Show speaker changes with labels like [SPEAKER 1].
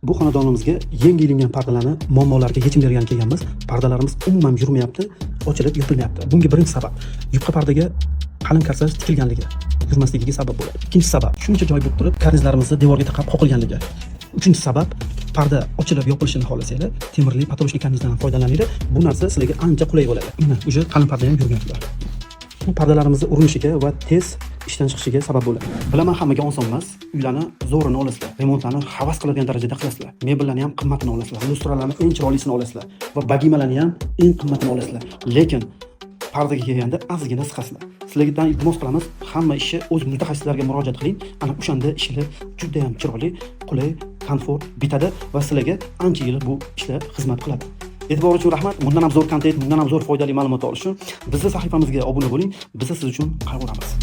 [SPEAKER 1] Bu xonadonimizga yangi ilingan pardalarni muammolarga yechim bergan kelganmiz. Pardalarimiz umuman yurmayapti, ochilib yopilmayapti. Bunga birinchi sabab yupqa pardaga qalin korsaj tikilganligi, yurmasligiga sabab bo'ladi. Ikkinchi sabab shuncha joy bo'lib turib, karizlarimizni devorga taqab qoqilganligi. Uchinchi sabab parda ochilib yopilishini xohlasanglar, temirli patoloshli karnizdan foydalaninglar. Bu narsa sizlarga ancha qulay bo'ladi. Mana o'sha qalin parda ham yurgan. Bu pardalarimizni urinishiga va tez ishdan chiqishiga sabab bo'ladi. Bilaman hammaga oson emas. Uylarni zo'rini olasizlar, remontlarni havas qiladigan darajada qilasizlar. Mebellarni ham qimmatini olasizlar, lustralarni eng chiroylisini olasizlar va bagimalarni ham eng qimmatini olasizlar. Lekin pardaga kelganda ozgina siqasizlar. Sizlardan iltimos qilamiz, hamma ishni o'z mutaxassislarga murojaat qiling. Ana o'shanda ishlar juda ham chiroyli, qulay, komfort bitadi va sizlarga ancha yil bu ishlar xizmat qiladi. E'tibor uchun rahmat. Bundan ham zo'r kontent, bundan ham zo'r foydali ma'lumot olish uchun bizning sahifamizga obuna bo'ling. Biz siz uchun qayg'uramiz.